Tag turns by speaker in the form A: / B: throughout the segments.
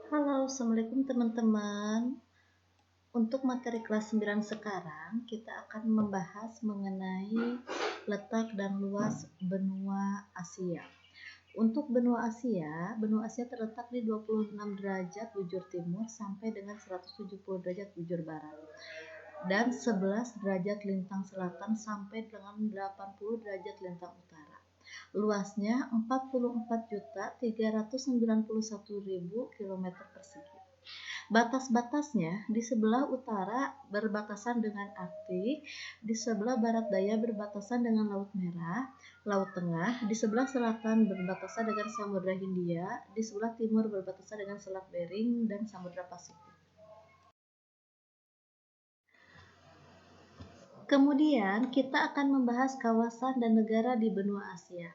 A: Halo, Assalamualaikum teman-teman. Untuk materi kelas 9 sekarang, kita akan membahas mengenai letak dan luas benua Asia. Untuk benua Asia terletak di 26 derajat bujur timur sampai dengan 170 derajat bujur barat dan 11 derajat lintang selatan sampai dengan 80 derajat lintang utara. Luasnya 44.391.000 km persegi. Batas-batasnya di sebelah utara berbatasan dengan Arktik, di sebelah barat daya berbatasan dengan Laut Merah, Laut Tengah, di sebelah selatan berbatasan dengan Samudra Hindia, di sebelah timur berbatasan dengan Selat Bering dan Samudra Pasifik. Kemudian kita akan membahas kawasan dan negara di benua Asia.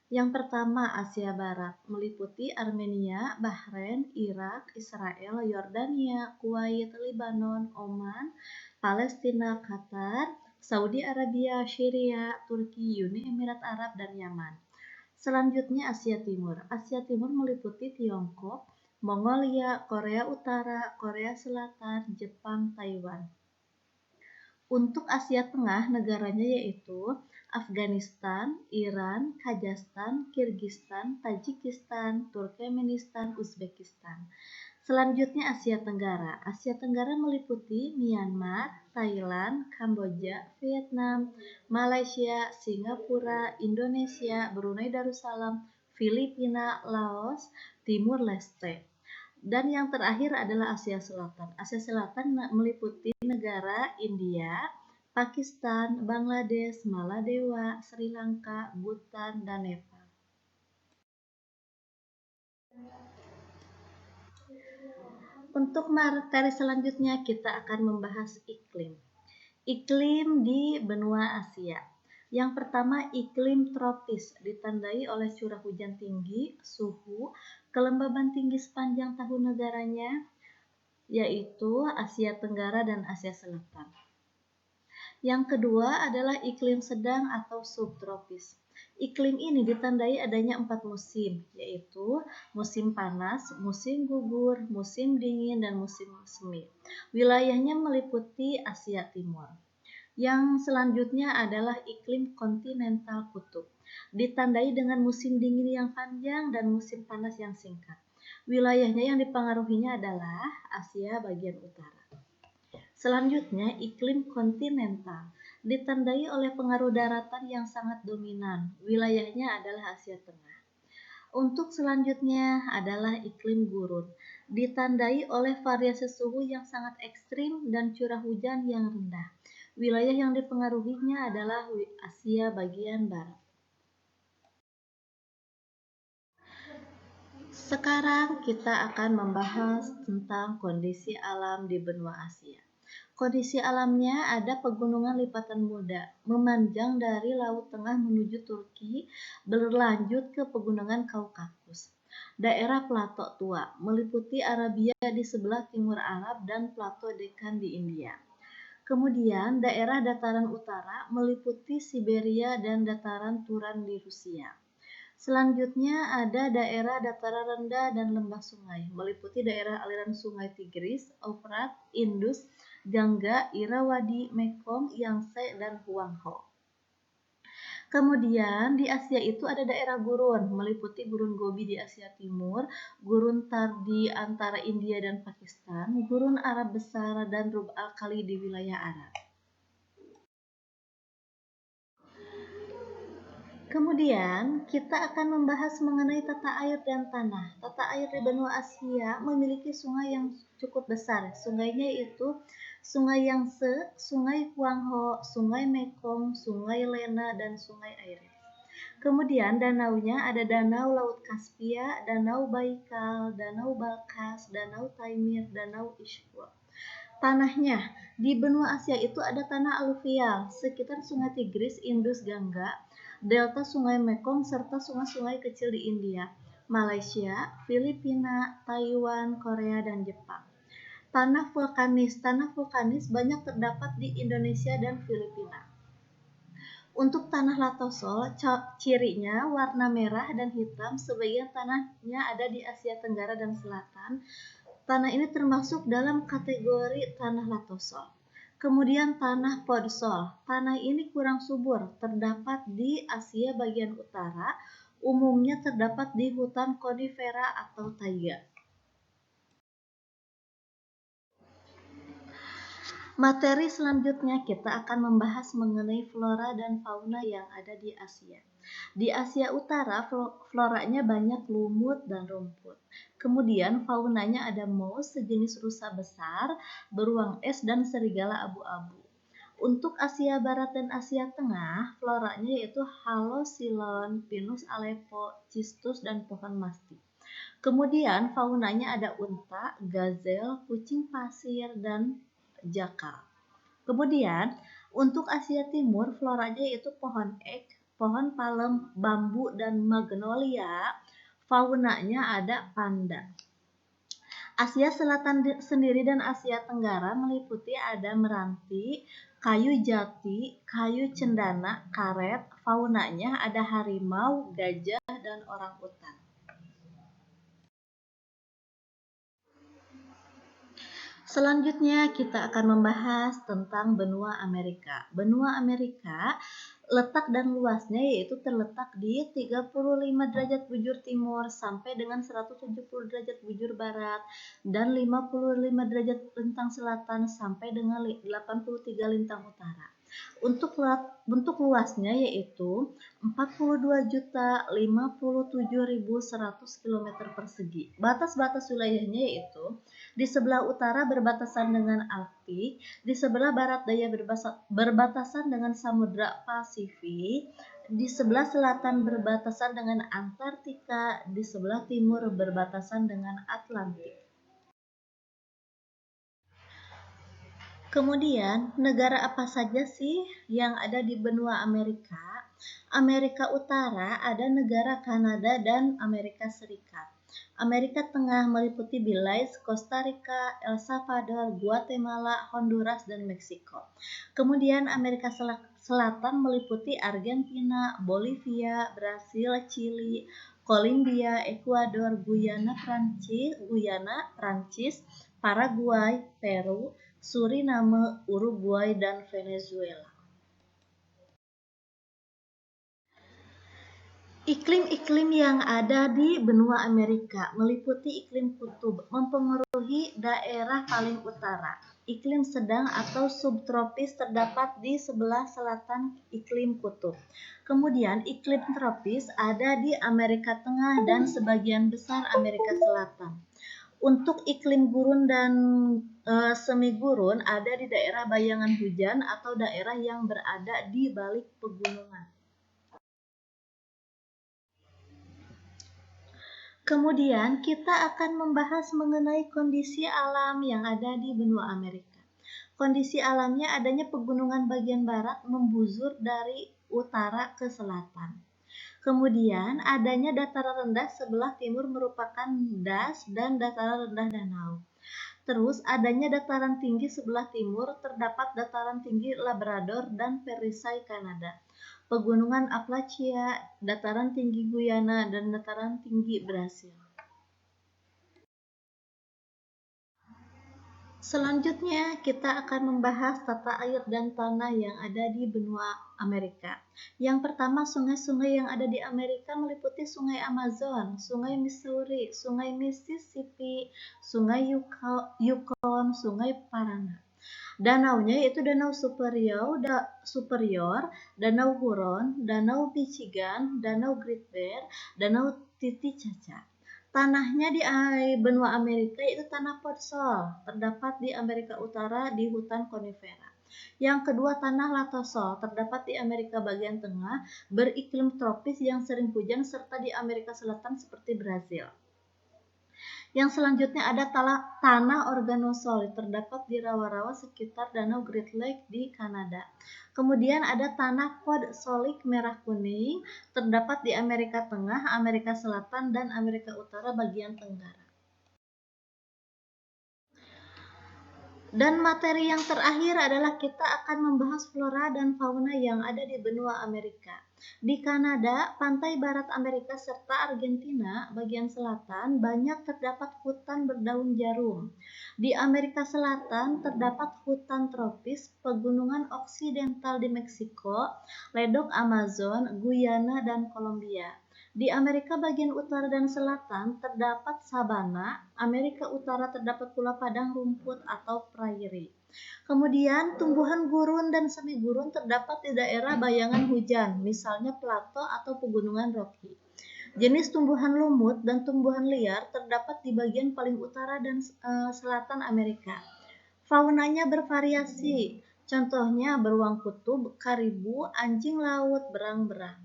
A: Yang pertama, Asia Barat, meliputi Armenia, Bahrain, Irak, Israel, Yordania, Kuwait, Lebanon, Oman, Palestina, Qatar, Saudi Arabia, Syria, Turki, Uni Emirat Arab, dan Yaman. Selanjutnya Asia Timur. Asia Timur meliputi Tiongkok, Mongolia, Korea Utara, Korea Selatan, Jepang, Taiwan. Untuk Asia Tengah, negaranya yaitu Afghanistan, Iran, Kazakhstan, Kirgistan, Tajikistan, Turkmenistan, Uzbekistan. Selanjutnya Asia Tenggara. Asia Tenggara meliputi Myanmar, Thailand, Kamboja, Vietnam, Malaysia, Singapura, Indonesia, Brunei Darussalam, Filipina, Laos, Timur Leste. Dan yang terakhir adalah Asia Selatan. Asia Selatan meliputi negara India, Pakistan, Bangladesh, Maladewa, Sri Lanka, Bhutan, dan Nepal. Untuk materi selanjutnya kita akan membahas iklim. Iklim di benua Asia. Yang pertama, iklim tropis ditandai oleh curah hujan tinggi, suhu, kelembaban tinggi sepanjang tahun negaranya, yaitu Asia Tenggara dan Asia Selatan. Yang kedua adalah iklim sedang atau subtropis. Iklim ini ditandai adanya 4 musim, yaitu musim panas, musim gugur, musim dingin, dan musim semi. Wilayahnya meliputi Asia Timur. Yang selanjutnya adalah iklim kontinental kutub. Ditandai dengan musim dingin yang panjang dan musim panas yang singkat. Wilayahnya yang dipengaruhinya adalah Asia bagian utara. Selanjutnya, iklim kontinental ditandai oleh pengaruh daratan yang sangat dominan. Wilayahnya adalah Asia Tengah. Untuk selanjutnya adalah iklim gurun, ditandai oleh variasi suhu yang sangat ekstrim dan curah hujan yang rendah. Wilayah yang dipengaruhinya adalah Asia bagian barat. Sekarang kita akan membahas tentang kondisi alam di benua Asia. Kondisi alamnya ada pegunungan lipatan muda, memanjang dari Laut Tengah menuju Turki, berlanjut ke pegunungan Kaukasus. Daerah Plato Tua, meliputi Arabia di sebelah timur Arab dan Plato Deccan di India. Kemudian daerah dataran utara meliputi Siberia dan dataran Turan di Rusia. Selanjutnya ada daerah dataran rendah dan lembah sungai, meliputi daerah aliran sungai Tigris, Eufrat, Indus, Gangga, Irrawaddy, Mekong, Yangtze, dan Huanghe. Kemudian di Asia itu ada daerah gurun, meliputi gurun Gobi di Asia Timur, gurun Thar di antara India dan Pakistan, gurun Arab Besar, dan Rub al-Khali di wilayah Arab. Kemudian, kita akan membahas mengenai tata air dan tanah. Tata air di benua Asia memiliki sungai yang cukup besar. Sungainya itu Sungai Yangtze, Sungai Huanghe, Sungai Mekong, Sungai Lena, dan Sungai Iris. Kemudian danaunya ada Danau Laut Kaspia, Danau Baikal, Danau Balkhas, Danau Taimyr, Danau Ishkul. Tanahnya di benua Asia itu ada tanah aluvial sekitar Sungai Tigris, Indus, Gangga, delta Sungai Mekong, serta sungai-sungai kecil di India, Malaysia, Filipina, Taiwan, Korea, dan Jepang. Tanah vulkanis banyak terdapat di Indonesia dan Filipina. Untuk tanah latosol, cirinya warna merah dan hitam. Sebagian tanahnya ada di Asia Tenggara dan Selatan. Tanah ini termasuk dalam kategori tanah latosol. Kemudian tanah podsol. Tanah ini kurang subur, terdapat di Asia bagian utara. Umumnya terdapat di hutan konifera atau taiga. Materi selanjutnya kita akan membahas mengenai flora dan fauna yang ada di Asia. Di Asia Utara, floranya banyak lumut dan rumput. Kemudian faunanya ada mouse, sejenis rusa besar, beruang es, dan serigala abu-abu. Untuk Asia Barat dan Asia Tengah, floranya yaitu Halosilon, Pinus aleppo, cistus, dan pohon mastik. Kemudian faunanya ada unta, gazel, kucing pasir, dan jakal. Kemudian untuk Asia Timur, floranya yaitu pohon ek, pohon palem, bambu, dan magnolia. Faunanya ada panda. Asia Selatan sendiri dan Asia Tenggara meliputi ada meranti, kayu jati, kayu cendana, karet. Faunanya ada harimau, gajah, dan orangutan. Selanjutnya kita akan membahas tentang benua Amerika. Benua Amerika letak dan luasnya yaitu terletak di 35 derajat bujur timur sampai dengan 170 derajat bujur barat dan 55 derajat lintang selatan sampai dengan 83 lintang utara. Untuk luasnya yaitu 42.057.100 km persegi. Batas-batas wilayahnya yaitu di sebelah utara berbatasan dengan Arktik, di sebelah barat daya berbatasan dengan Samudra Pasifik, di sebelah selatan berbatasan dengan Antartika, di sebelah timur berbatasan dengan Atlantik. Kemudian, negara apa saja sih yang ada di benua Amerika? Amerika Utara ada negara Kanada dan Amerika Serikat. Amerika Tengah meliputi Belize, Costa Rica, El Salvador, Guatemala, Honduras, dan Meksiko. Kemudian Amerika Selatan meliputi Argentina, Bolivia, Brasil, Chili, Kolombia, Ekuador, Guyana, Prancis, Paraguay, Peru, Suriname, Uruguay, dan Venezuela. Iklim-iklim yang ada di benua Amerika meliputi iklim kutub, mempengaruhi daerah paling utara. Iklim sedang atau subtropis terdapat di sebelah selatan iklim kutub. Kemudian iklim tropis ada di Amerika Tengah dan sebagian besar Amerika Selatan. Untuk iklim gurun dan semi gurun ada di daerah bayangan hujan atau daerah yang berada di balik pegunungan. Kemudian kita akan membahas mengenai kondisi alam yang ada di benua Amerika. Kondisi alamnya adanya pegunungan bagian barat membusur dari utara ke selatan. Kemudian adanya dataran rendah sebelah timur merupakan das dan dataran rendah danau. Terus adanya dataran tinggi sebelah timur terdapat dataran tinggi Labrador dan Perisai Kanada. Pegunungan Appalachia, dataran tinggi Guyana, dan dataran tinggi Brasil. Selanjutnya kita akan membahas tata air dan tanah yang ada di benua Amerika. Yang pertama, sungai-sungai yang ada di Amerika meliputi Sungai Amazon, Sungai Missouri, Sungai Mississippi, Sungai Yukon, Sungai Parana. Danaunya yaitu Danau Superior, Danau Huron, Danau Michigan, Danau Great Bear, Danau Titicaca. Tanahnya di benua Amerika yaitu tanah podsol, terdapat di Amerika Utara di hutan konifera. Yang kedua, tanah latosol, terdapat di Amerika bagian tengah, beriklim tropis yang sering hujan serta di Amerika Selatan seperti Brazil. Yang selanjutnya ada tanah organosul, terdapat di rawa-rawa sekitar Danau Great Lake di Kanada. Kemudian ada tanah podsolik merah kuning, terdapat di Amerika Tengah, Amerika Selatan, dan Amerika Utara bagian tenggara. Dan materi yang terakhir adalah kita akan membahas flora dan fauna yang ada di benua Amerika. Di Kanada, pantai barat Amerika serta Argentina bagian selatan banyak terdapat hutan berdaun jarum. Di Amerika Selatan terdapat hutan tropis, pegunungan oksidental di Meksiko, ledok Amazon, Guyana, dan Kolombia. Di Amerika bagian utara dan selatan terdapat sabana, Amerika Utara terdapat pula padang rumput atau prairie. Kemudian tumbuhan gurun dan semi gurun terdapat di daerah bayangan hujan, misalnya plato atau pegunungan Rocky. Jenis tumbuhan lumut dan tumbuhan liar terdapat di bagian paling utara dan selatan Amerika. Faunanya bervariasi, contohnya beruang kutub, karibu, anjing laut, berang-berang.